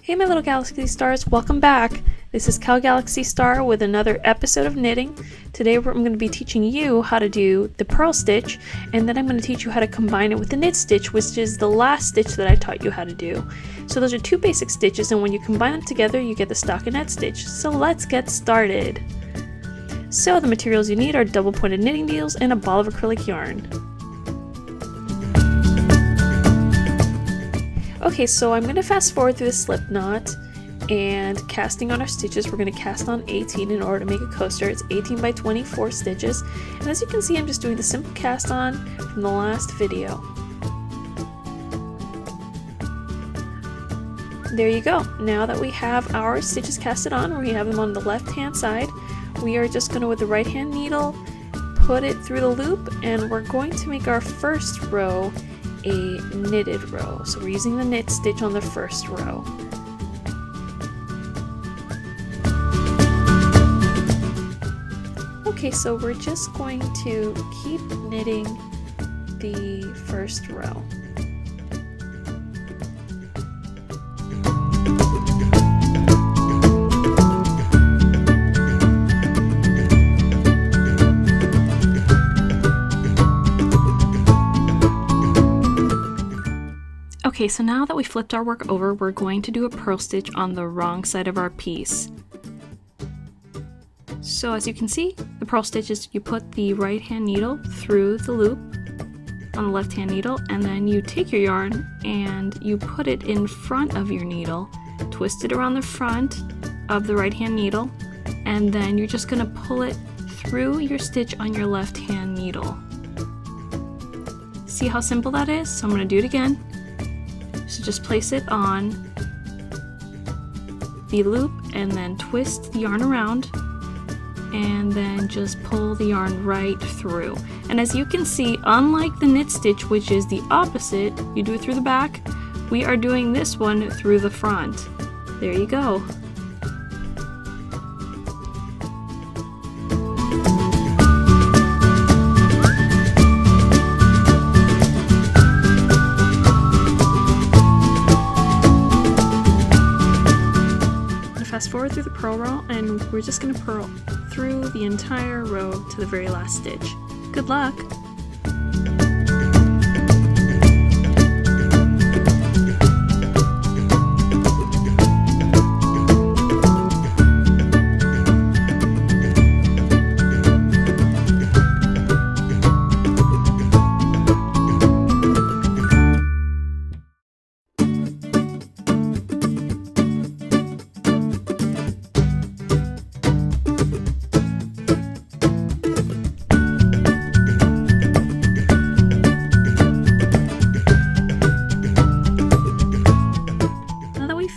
Hey my little Galaxy Stars, welcome back. This is Cal Galaxy Star with another episode of knitting. Today I'm going to be teaching you how to do the purl stitch, and then I'm going to teach you how to combine it with the knit stitch, which is the last stitch that I taught you how to do. So those are two basic stitches, and when you combine them together you get the stockinette stitch. So let's get started. So the materials you need are double pointed knitting needles and a ball of acrylic yarn. Okay, so I'm going to fast forward through the slip knot and casting on our stitches. We're going to cast on 18 in order to make a coaster. It's 18 by 24 stitches, and as you can see I'm just doing the simple cast on from the last video. There you go. Now that we have our stitches casted on, we have them on the left hand side, we are just going to, with the right hand needle, put it through the loop, and we're going to make our first row a knitted row. So we're using the knit stitch on the first row. Okay, so we're just going to keep knitting the first row. Okay, so now that we flipped our work over, we're going to do a purl stitch on the wrong side of our piece. So as you can see, the purl stitch is you put the right hand needle through the loop on the left hand needle, and then you take your yarn and you put it in front of your needle, twist it around the front of the right hand needle, and then you're just going to pull it through your stitch on your left hand needle. See how simple that is? So I'm going to do it again. So just place it on the loop and then twist the yarn around and then just pull the yarn right through. And as you can see, unlike the knit stitch, which is the opposite, you do it through the back, we are doing this one through the front. There you go. Fast forward through the purl row, and we're just going to purl through the entire row to the very last stitch. Good luck!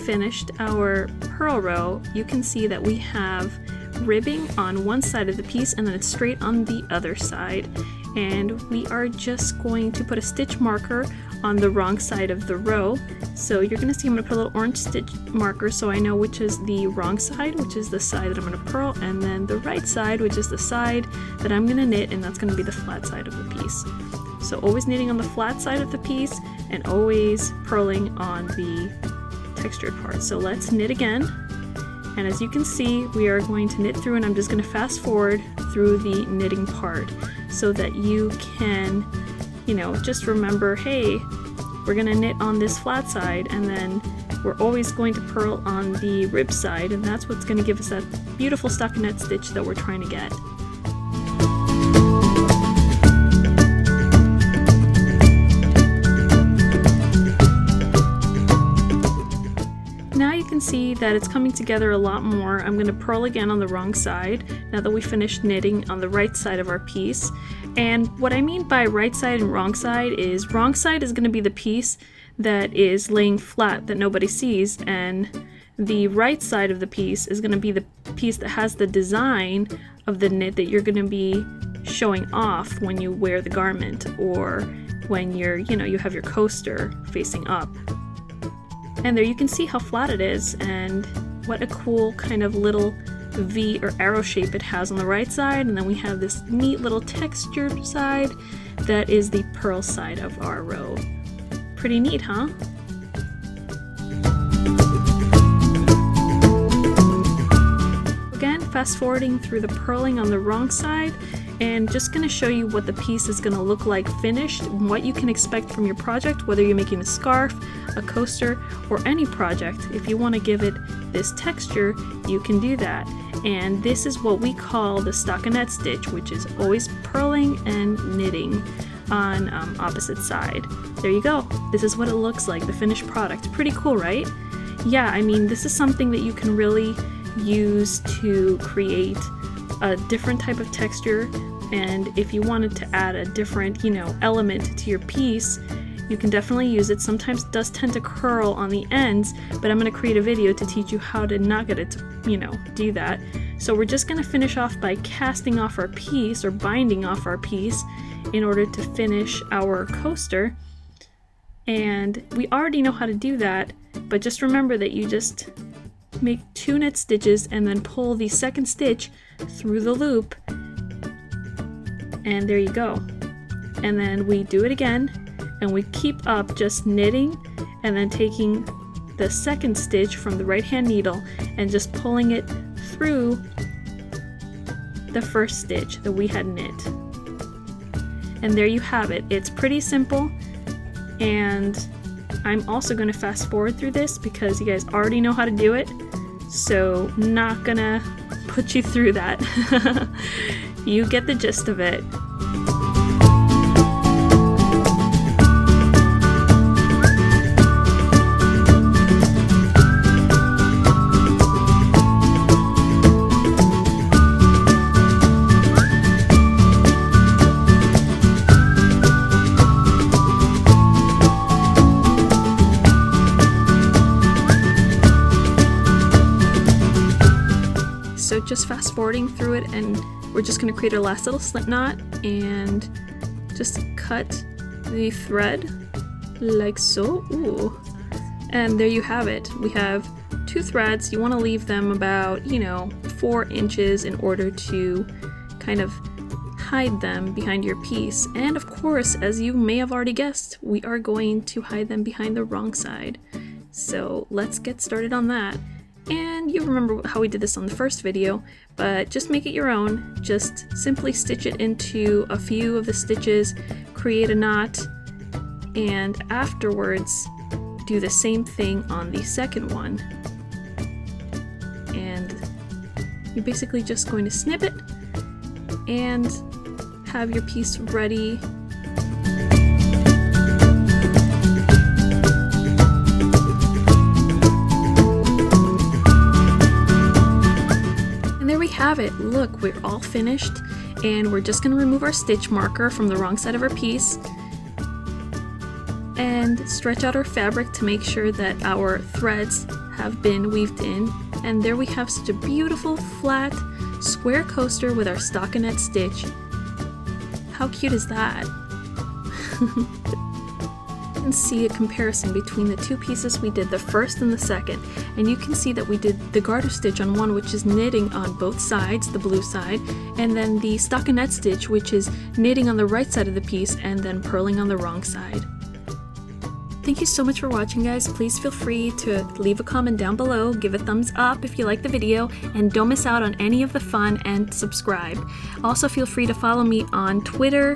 Finished our purl row, you can see that we have ribbing on one side of the piece and then it's straight on the other side, and we are just going to put a stitch marker on the wrong side of the row. So you're going to see I'm going to put a little orange stitch marker so I know which is the wrong side, which is the side that I'm going to purl, and then the right side, which is the side that I'm going to knit, and that's going to be the flat side of the piece. So always knitting on the flat side of the piece and always purling on the textured part. So let's knit again, and as you can see we are going to knit through, and I'm just going to fast forward through the knitting part so that you can, just remember, hey, we're going to knit on this flat side, and then we're always going to purl on the rib side, and that's what's going to give us that beautiful stockinette stitch that we're trying to get. See that it's coming together a lot more. I'm going to purl again on the wrong side now that we finished knitting on the right side of our piece. And what I mean by right side and wrong side is going to be the piece that is laying flat that nobody sees, and the right side of the piece is going to be the piece that has the design of the knit that you're going to be showing off when you wear the garment, or when you're, you have your coaster facing up. And there you can see how flat it is and what a cool kind of little V or arrow shape it has on the right side, and then we have this neat little textured side that is the purl side of our row. Pretty neat, huh? fast forwarding through the purling on the wrong side and just going to show you what the piece is going to look like finished, what you can expect from your project, whether you're making a scarf, a coaster, or any project. If you want to give it this texture, you can do that. And this is what we call the stockinette stitch, which is always purling and knitting on opposite side. There you go. This is what it looks like, the finished product. Pretty cool, right? Yeah, I mean, this is something that you can really use to create a different type of texture, and if you wanted to add a different, element to your piece, you can definitely use it. Sometimes it does tend to curl on the ends, but I'm going to create a video to teach you how to not get it to, do that. So we're just going to finish off by casting off our piece or binding off our piece in order to finish our coaster. And we already know how to do that, but just remember that you just make 2 knit stitches and then pull the second stitch through the loop, and there you go. And then we do it again, and we keep up just knitting and then taking the second stitch from the right hand needle and just pulling it through the first stitch that we had knit. And there you have it. It's pretty simple, and I'm also going to fast forward through this because you guys already know how to do it, so not gonna put you through that. You get the gist of it. So just fast forwarding through it, and we're just going to create our last little slip knot and just cut the thread like so. Ooh. And there you have it. We have 2 threads. You want to leave them about 4 inches in order to kind of hide them behind your piece. And of course, as you may have already guessed, we are going to hide them behind the wrong side. So let's get started on that. And you remember how we did this on the first video, but just make it your own. Just simply stitch it into a few of the stitches, create a knot, and afterwards do the same thing on the second one. And you're basically just going to snip it and have your piece ready. Have it. Look, we're all finished, and we're just going to remove our stitch marker from the wrong side of our piece and stretch out our fabric to make sure that our threads have been weaved in. And there we have such a beautiful flat square coaster with our stockinette stitch. How cute is that? You can see a comparison between the 2 pieces we did, the first and the second, and you can see that we did the garter stitch on one, which is knitting on both sides, the blue side, and then the stockinette stitch, which is knitting on the right side of the piece and then purling on the wrong side. Thank you so much for watching, guys. Please feel free to leave a comment down below, give a thumbs up if you like the video, and don't miss out on any of the fun, and subscribe. Also feel free to follow me on Twitter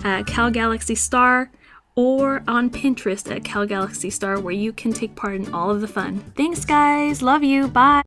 at CalGalaxyStar, or on Pinterest at CalGalaxyStar, where you can take part in all of the fun. Thanks, guys. Love you. Bye.